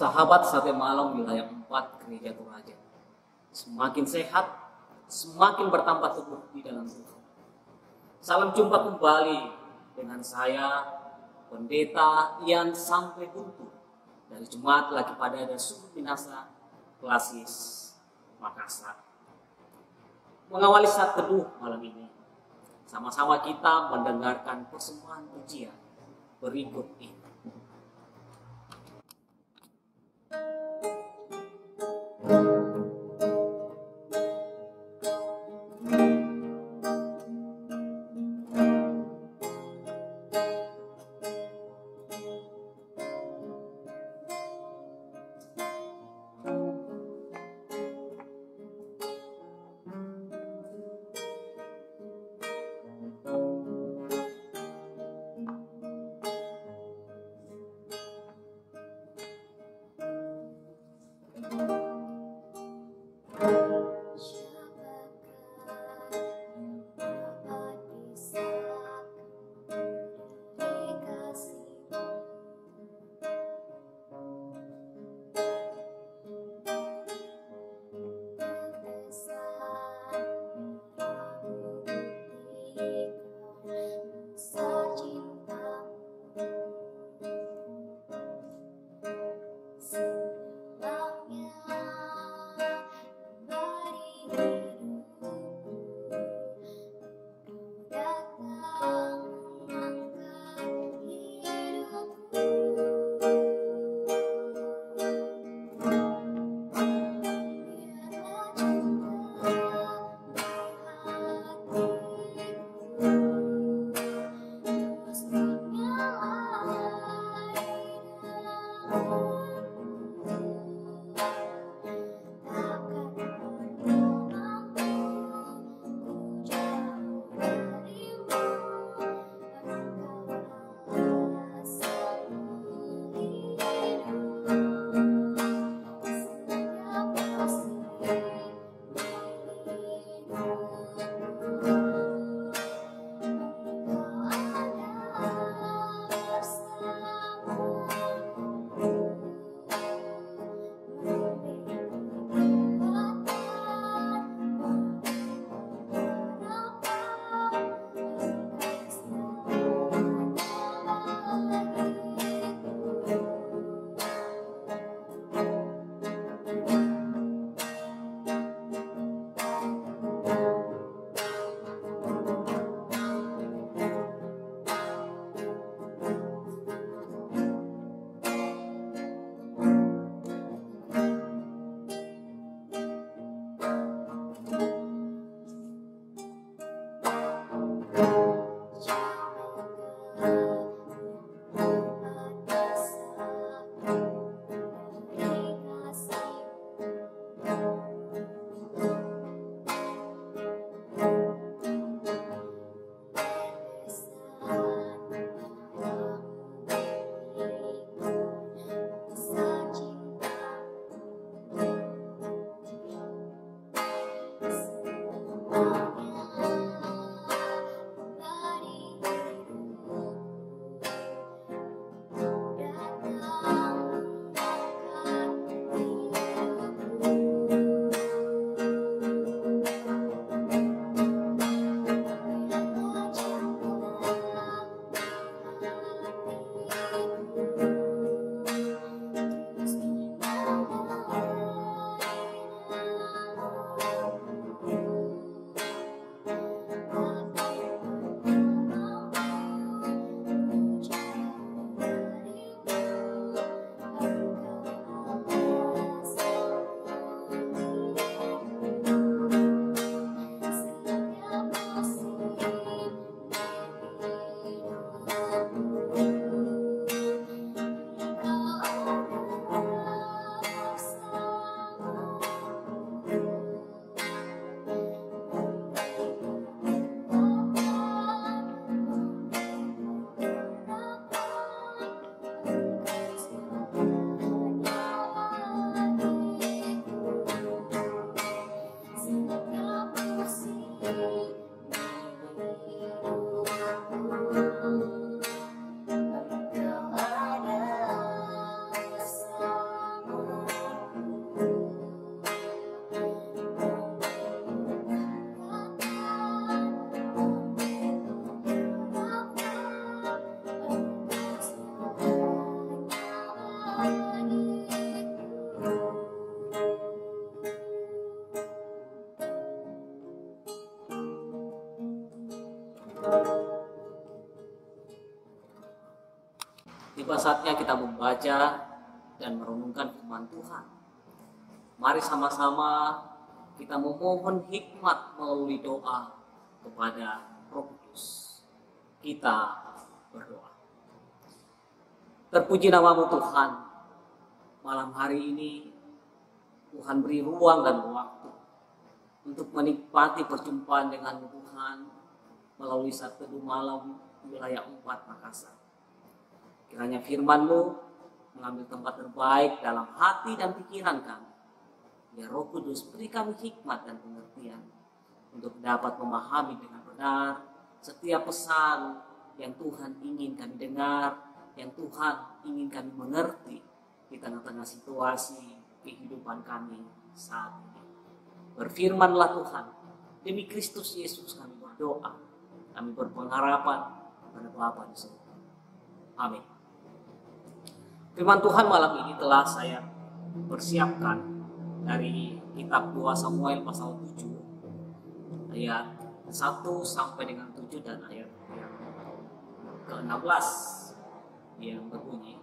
sahabat sate malam wilayah 4 Gereja Toraja. Semakin sehat, semakin bertambah teguh di dalam Tuhan. Salam jumpa kembali dengan saya, Pendeta Ian Sampai Buntu dari Jemaat Lagi Pada dan Suku Minasa Klasis Makassar. Mengawali saat teduh malam ini, sama-sama kita mendengarkan persembahan pujian berikut ini. Tiba saatnya kita membaca dan merenungkan firman Tuhan. Mari sama-sama kita memohon hikmat melalui doa kepada Roh Kudus. Kita berdoa. Terpuji namamu Tuhan. Malam hari ini Tuhan beri ruang dan waktu untuk menikmati perjumpaan dengan Tuhan melalui satu teduh malam wilayah 4 Makassar. Kiranya firman-Mu mengambil tempat terbaik dalam hati dan pikiran kami. Ya Roh Kudus, beri kami hikmat dan pengertian untuk dapat memahami dengan benar setiap pesan yang Tuhan ingin kami dengar, yang Tuhan ingin kami mengerti di tengah-tengah situasi kehidupan kami saat ini. Berfirmanlah Tuhan, demi Kristus Yesus kami berdoa, kami berpengharapan pada Bapa di surga. Amin. Firman Tuhan malam ini telah saya persiapkan dari kitab 2 Samuel pasal 7 ayat 1 sampai dengan 7 dan ayat yang ke-16 yang berbunyi,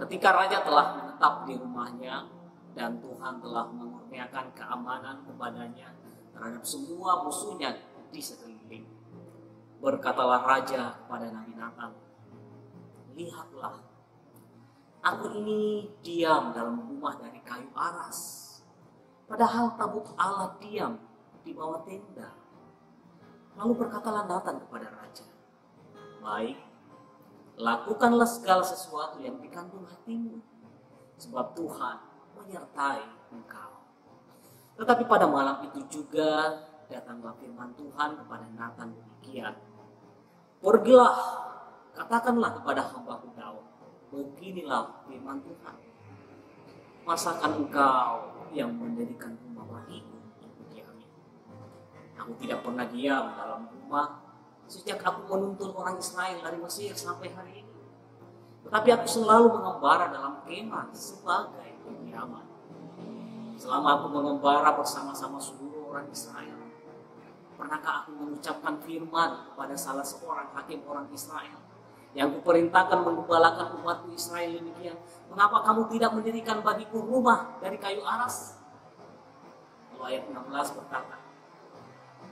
ketika raja telah menetap di rumahnya dan Tuhan telah mengurniakan keamanan kepadanya terhadap semua musuhnya di sekeliling, berkatalah raja kepada Nabi Natan, lihatlah, aku ini diam dalam rumah dari kayu aras, padahal tabut Allah diam di bawah tenda. Lalu berkatalah Natan kepada raja, baik, lakukanlah segala sesuatu yang dikandung hatimu, sebab Tuhan menyertai engkau. Tetapi pada malam itu juga datanglah firman Tuhan kepada Natan demikian, pergilah, katakanlah kepada hamba-Ku Daud, beginilah firman Tuhan, masakan engkau yang mendirikan rumah bagiku untuk diami. Aku tidak pernah diam dalam rumah sejak aku menuntun orang Israel dari Mesir sampai hari ini. Tetapi aku selalu mengembara dalam kemah sebagai kediaman. Selama aku mengembara bersama-sama seluruh orang Israel, pernahkah aku mengucapkan firman kepada salah seorang hakim orang Israel yang kuperintahkan menggembalakan umatku Israel demikian, mengapa kamu tidak mendirikan bagiku rumah dari kayu aras? Lalu ayat 16 berkata,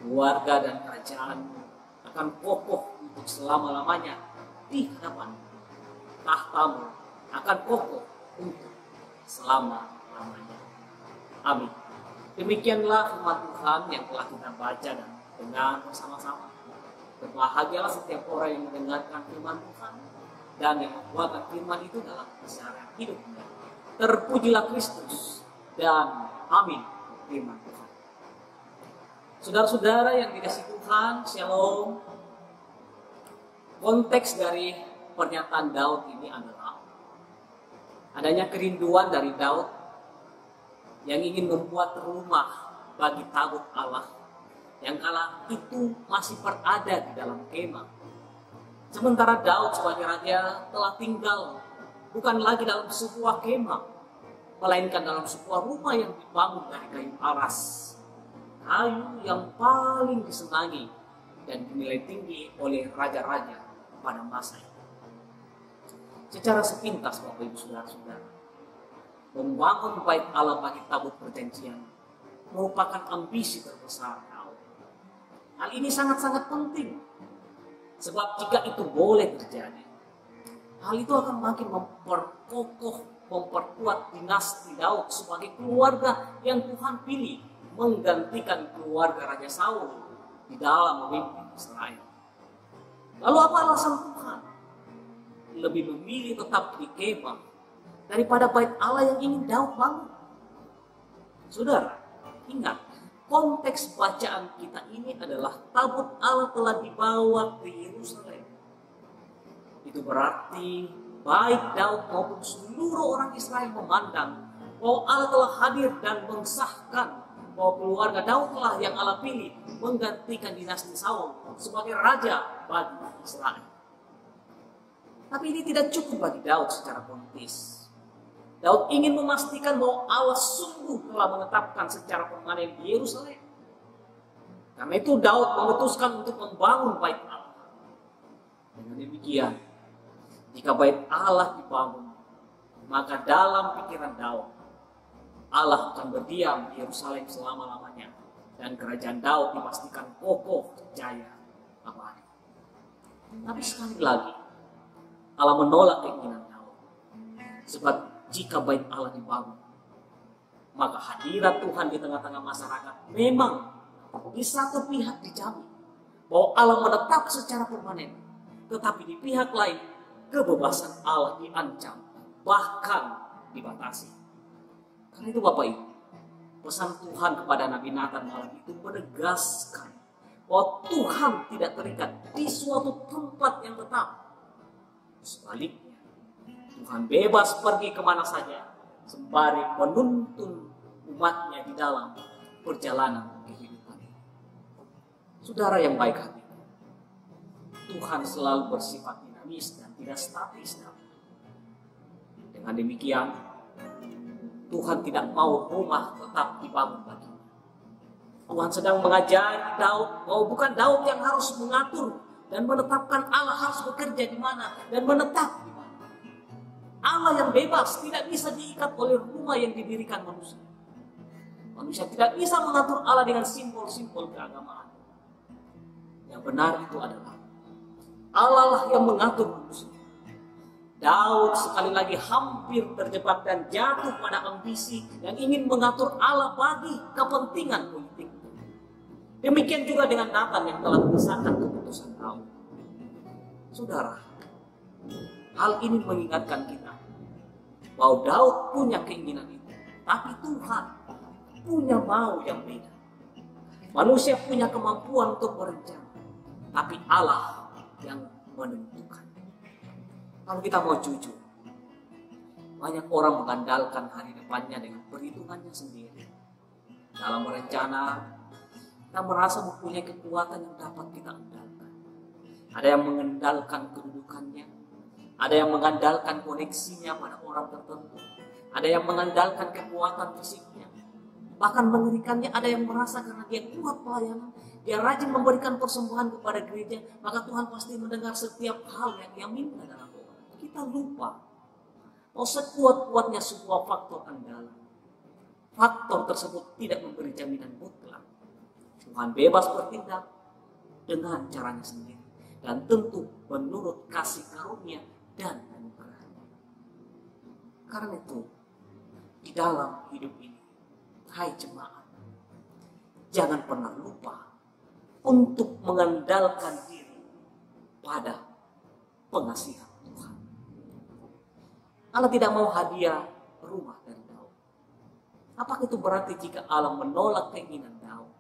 keluarga dan kerajaan akan kokoh untuk selama-lamanya di hadapan, tahtamu akan kokoh untuk selama-lamanya. Amin. Demikianlah firman Tuhan yang telah kita baca dan dengar bersama-sama. Berbahagialah setiap orang yang mendengarkan firman Tuhan dan yang membuat firman itu dalam keseharian hidupnya. Terpujilah Kristus dan amin firman Tuhan. Saudara-saudara yang dikasihi Tuhan, shalom. Konteks dari pernyataan Daud ini adalah adanya kerinduan dari Daud yang ingin membuat rumah bagi tabut Allah yang kala itu masih berada di dalam kemah. Sementara Daud sebagai raja telah tinggal bukan lagi dalam sebuah kemah, melainkan dalam sebuah rumah yang dibangun dari kayu aras, kayu yang paling disenangi dan dinilai tinggi oleh raja-raja pada masa itu. Secara sepintas Bapak Ibu Saudara-saudara, membangun bait Allah bagi tabut perjanjian merupakan ambisi terbesar Daud. Hal ini sangat-sangat penting, sebab jika itu boleh terjadi, hal itu akan makin memperkuat dinasti Daud sebagai keluarga yang Tuhan pilih menggantikan keluarga Raja Saul di dalam memimpin Israel. Lalu apa alasan Tuhan lebih memilih tetap di kemah daripada bait Allah yang ingin Daud bangun? Saudara, ingat, konteks bacaan kita ini adalah tabut Allah telah dibawa ke Yerusalem. Itu berarti baik Daud maupun seluruh orang Israel memandang bahwa Allah telah hadir dan mengesahkan bahwa keluarga Daud telah yang Allah pilih menggantikan dinasti Saul sebagai raja bagi Israel. Tapi ini tidak cukup bagi Daud secara politis. Daud ingin memastikan bahwa Allah sungguh telah menetapkan secara permanen di Yerusalem. Karena itu Daud memutuskan untuk membangun bait Allah. Dengan demikian, Jika bait Allah dibangun, maka dalam pikiran Daud, Allah akan berdiam di Yerusalem selama-lamanya, dan kerajaan Daud dipastikan kokoh, jaya, abadi. Tapi sekali lagi, Allah menolak keinginan Daud. Sebab jika bait Allah dibangun, maka hadirat Tuhan di tengah-tengah masyarakat memang di satu pihak dijamin bahwa Allah menetap secara permanen, tetapi di pihak lain kebebasan Allah diancam, bahkan dibatasi. Karena itu Bapak Ibu, pesan Tuhan kepada Nabi Nathan malam itu menegaskan bahwa Tuhan tidak terikat di suatu tempat yang tetap. Sebaliknya, Tuhan bebas pergi kemana saja sembari menuntun umatnya di dalam perjalanan kehidupan. Saudara yang baik hati, Tuhan selalu bersifat dinamis dan tidak statis. Dengan demikian, Tuhan tidak mau rumah tetap dibangun baginya. Tuhan sedang mengajari Daud bahwa bukan Daud yang harus mengatur dan menetapkan Allah harus bekerja di mana dan menetap di mana. Allah yang bebas tidak bisa diikat oleh rumah yang didirikan manusia. Manusia tidak bisa mengatur Allah dengan simbol-simbol keagamaan. Yang benar itu adalah Allah lah yang mengatur manusia. Daud sekali lagi hampir terjebak dan jatuh pada ambisi yang ingin mengatur Allah bagi kepentingan politik. Demikian juga dengan Nathan yang telah mengesahkan keputusan Daud. Saudara, hal ini mengingatkan kita bahwa Daud punya keinginan itu, tapi Tuhan punya mau yang beda. Manusia punya kemampuan untuk berencana, tapi Allah yang menentukan. Kalau kita mau jujur, banyak orang mengandalkan hari depannya dengan perhitungannya sendiri. Dalam berencana, kita merasa mempunyai kekuatan yang dapat kita andalkan. Ada yang mengandalkan kedudukannya, ada yang mengandalkan koneksinya pada orang tertentu, ada yang mengandalkan kekuatan fisiknya. Bahkan mengerikannya, ada yang merasa karena dia kuat pelayanan, dia rajin memberikan persembahan kepada gereja, maka Tuhan pasti mendengar setiap hal yang dia minta dalam doa. Kita lupa bahwa sekuat-kuatnya sebuah faktor andalan, faktor tersebut tidak memberi jaminan mutlak. Tuhan bebas bertindak dengan caranya sendiri, dan tentu menurut kasih karunia dan anugerahnya. Karena itu, di dalam hidup ini, hai jemaat, jangan pernah lupa untuk mengandalkan diri pada pengasihan Tuhan. Allah tidak mau hadiah rumah dari Daud. Apakah itu berarti jika Allah menolak keinginan Daud,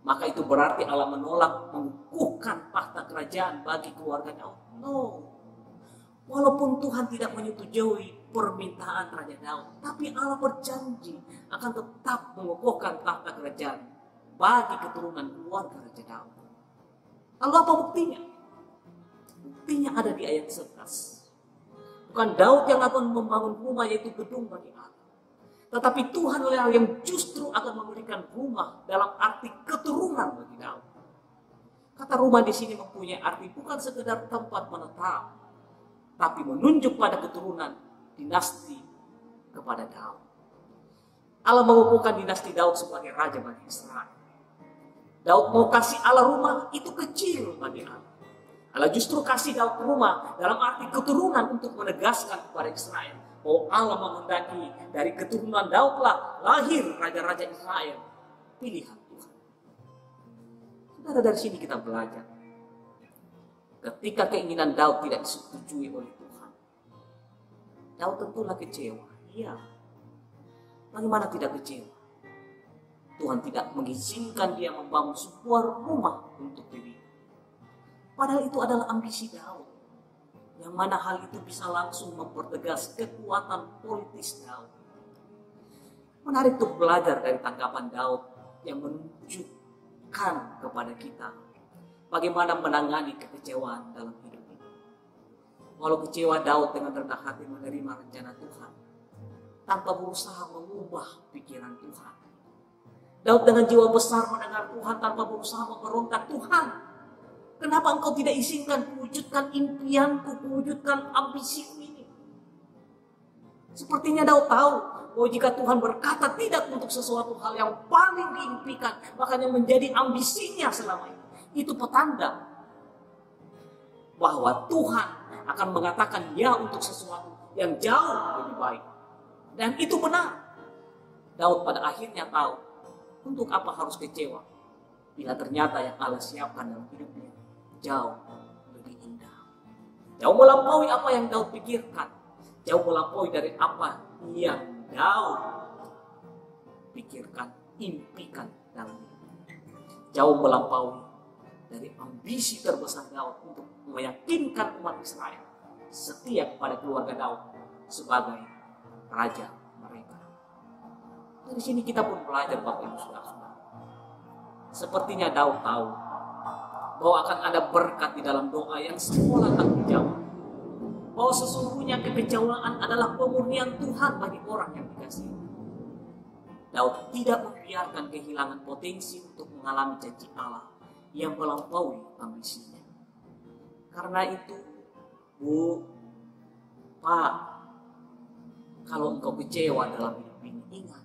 maka itu berarti Allah menolak mengukuhkan tahta kerajaan bagi keluarga Daud? No. Walaupun Tuhan tidak menyetujui permintaan Raja Daud, tapi Allah berjanji akan tetap mengukuhkan tahta kerajaan bagi keturunan keluarga Raja Daud. Lalu apa buktinya? Buktinya ada di ayat 11. Bukan Daud yang akan membangun rumah, yaitu gedung bagi Allah, tetapi Tuhan yang justru akan memberikan rumah dalam arti keturunan bagi Daud. Kata rumah di sini mempunyai arti bukan sekedar tempat menetap, tapi menunjuk pada keturunan dinasti kepada Daud. Allah mengukuhkan dinasti Daud sebagai raja bagi Israel. Daud mau kasih Allah rumah, itu kecil bagi Allah. Allah justru kasih Daud rumah dalam arti keturunan untuk menegaskan kepada Israel bahwa Allah menghendaki dari keturunan Daudlah lahir raja-raja Israel, pilihan Tuhan. Saudara, dari sini kita belajar, ketika keinginan Daud tidak disetujui oleh Tuhan, Daud tentulah kecewa. Iya, bagaimana tidak kecewa? Tuhan tidak mengizinkan dia membangun sebuah rumah untuk dirinya. Padahal itu adalah ambisi Daud, yang mana hal itu bisa langsung mempertegas kekuatan politis Daud. Menarik untuk belajar dari tanggapan Daud yang menunjukkan kepada kita bagaimana menangani kekecewaan dalam hidup ini. Walau kecewa, Daud dengan rendah hati menerima rencana Tuhan tanpa berusaha mengubah pikiran Tuhan. Daud dengan jiwa besar mendengar Tuhan tanpa berusaha memberontak. Tuhan, Kenapa engkau tidak izinkan kuwujudkan impianku, kuwujudkan ambisiku ini? Sepertinya Daud tahu bahwa jika Tuhan berkata tidak untuk sesuatu hal yang paling diimpikan, makanya menjadi ambisinya selama ini. Itu petanda bahwa Tuhan akan mengatakan ya untuk sesuatu yang jauh lebih baik. Dan itu benar. Daud pada akhirnya tahu untuk apa harus kecewa bila ternyata yang Allah siapkan dalam hidupnya jauh lebih indah. Jauh melampaui apa yang Daud pikirkan. Jauh melampaui dari apa yang Daud pikirkan, impikan dalam hidupnya. Jauh melampaui dari ambisi terbesar Daud untuk meyakinkan umat Israel setia kepada keluarga Daud sebagai raja mereka. Dari sini kita pun belajar Bapak Ibu Saudara. Sepertinya Daud tahu bahwa akan ada berkat di dalam doa yang semula akan dijawab. Bahwa sesungguhnya kekecewaan adalah pemurnian Tuhan bagi orang yang dikasihi. Daud tidak membiarkan kehilangan potensi untuk mengalami janji Allah yang melampaui ambisinya. Karena itu, Bu, Pak, kalau engkau kecewa dalam hidup ini, ingat,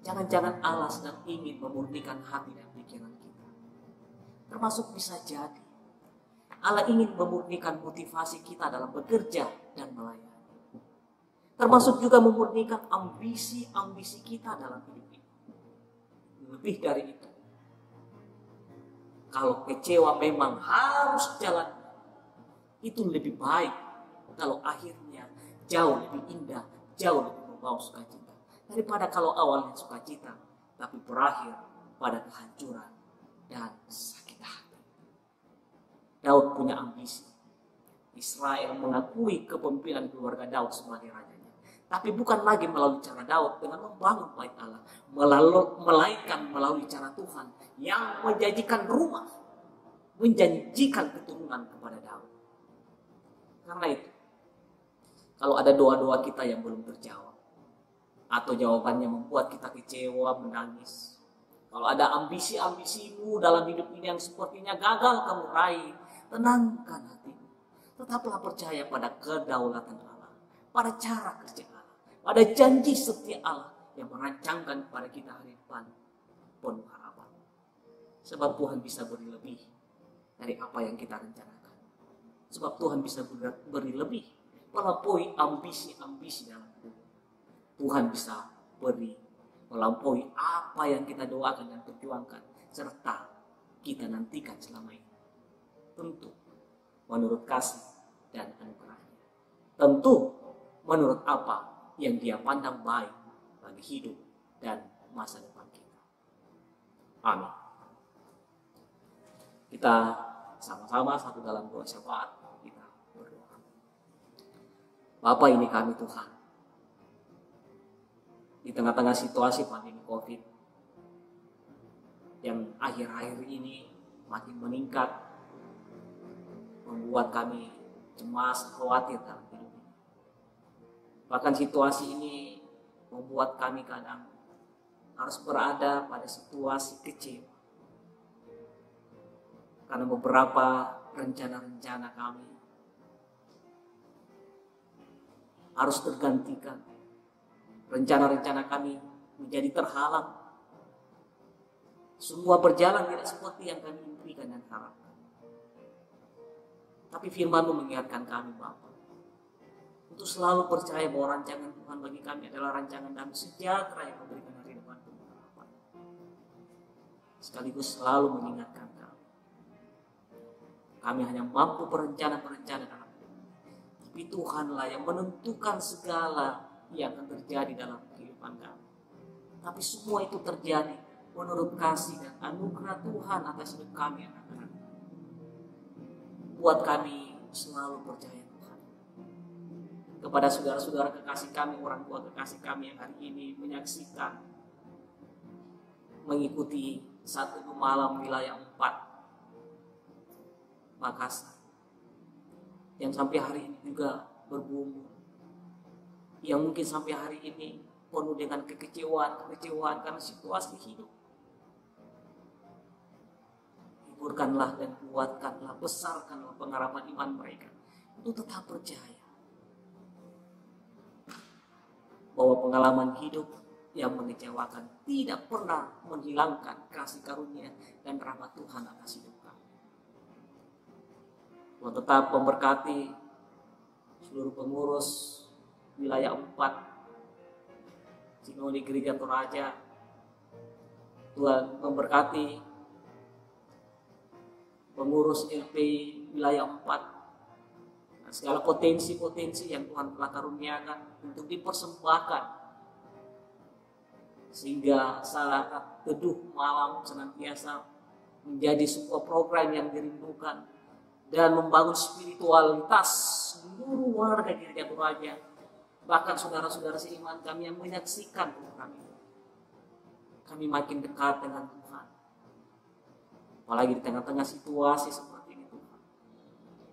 jangan-jangan Allah sedang ingin memurnikan hati dan pikiran kita. Termasuk bisa jadi Allah ingin memurnikan motivasi kita dalam bekerja dan melayani. Termasuk juga memurnikan ambisi-ambisi kita dalam hidup ini. Lebih dari itu, kalau kecewa memang harus jalan, itu lebih baik kalau akhirnya jauh lebih indah, jauh lebih membawa sukacita daripada kalau awalnya sukacita tapi berakhir pada kehancuran dan sakit hati. Daud punya ambisi. Israel mengakui kepemimpinan keluarga Daud sebagai rajanya, tapi bukan lagi melalui cara Daud dengan membangun bait Allah, melainkan melalui cara Tuhan yang menjanjikan rumah, menjanjikan keturunan kepada Daud. Karena itu, kalau ada doa-doa kita yang belum terjawab, atau jawabannya membuat kita kecewa, menangis, kalau ada ambisi-ambisimu dalam hidup ini yang sepertinya gagal kamu raih, tenangkan hatimu. Tetaplah percaya pada kedaulatan Allah, pada cara kerja Allah, pada janji setia Allah yang merancangkan kepada kita hari depan penuh harapan. Sebab Tuhan bisa beri lebih dari apa yang kita rencanakan. Sebab Tuhan bisa beri lebih melampaui ambisi-ambisi dalam hidup. Tuhan bisa beri melampaui apa yang kita doakan dan perjuangkan serta kita nantikan selama ini. Tentu menurut kasih dan anugerahnya. Tentu menurut apa yang Dia pandang baik bagi hidup dan masa depan kita. Amin. Kita sama-sama satu dalam doa syafaat, kita berdoa. Bapa, ini kami Tuhan, di tengah-tengah situasi pandemi COVID yang akhir-akhir ini makin meningkat, membuat kami cemas, khawatir dalam hidup ini. Bahkan situasi ini membuat kami kadang harus berada pada situasi kecewa. Karena beberapa rencana-rencana kami harus tergantikan. Rencana-rencana kami menjadi terhalang. Semua berjalan tidak seperti yang kami impikan dan harapkan. Tapi firman-Mu mengingatkan kami, Bapa, untuk selalu percaya bahwa rancangan Tuhan bagi kami adalah rancangan damai sejahtera yang memberikan hari depan penuh harapan. Sekaligus selalu mengingatkan kami hanya mampu berencana-berencana dalam hidup. Tapi Tuhanlah yang menentukan segala yang akan terjadi dalam kehidupan kami. Tapi semua itu terjadi menurut kasih dan anugerah Tuhan atas hidup kami anak-anak. Buat kami selalu percaya Tuhan. Kepada saudara-saudara kekasih kami, orang tua kekasih kami yang hari ini menyaksikan, mengikuti satu malam wilayah 4 Makassar, yang sampai hari ini juga bergumul, yang mungkin sampai hari ini penuh dengan kekecewaan karena situasi hidup. Ibu taburkanlah dan kuatkanlah, besarkanlah pengharapan iman mereka untuk tetap percaya bahwa pengalaman hidup yang mengecewakan tidak pernah menghilangkan kasih karunia dan rahmat Tuhan atas hidup kami. Tuhan tetap memberkati seluruh pengurus wilayah 4 Sinode Gereja Toraja. Tuhan memberkati pengurus LP wilayah 4 dan segala potensi-potensi yang Tuhan telah karuniakan untuk dipersembahkan, sehingga saat teduh malam senantiasa menjadi sebuah program yang dirindukan dan membangun spiritualitas seluruh warga Gereja Toraja, bahkan saudara-saudara seiman kami yang menyaksikan program ini. Kami makin dekat dengan Tuhan, apalagi di tengah-tengah situasi seperti ini Tuhan.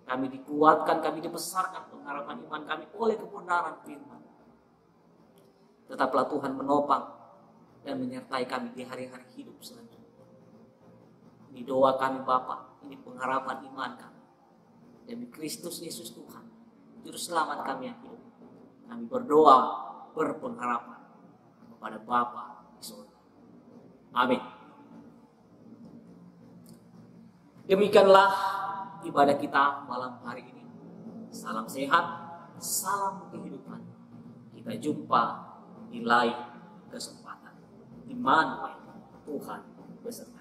Kami dikuatkan, kami dibesarkan pengharapan iman kami oleh kebenaran firman. Tetaplah Tuhan menopang dan menyertai kami di hari-hari hidup selanjutnya. Ini doa kami Bapa, ini pengharapan iman kami. Demi Kristus Yesus Tuhan, Juru Selamat kami yang hidup, kami berdoa berpengharapan kepada Bapa di surga. Amin. Demikianlah ibadah kita malam hari ini. Salam sehat, salam kehidupan. Kita jumpa di lain kesempatan. Immanuel, Tuhan beserta.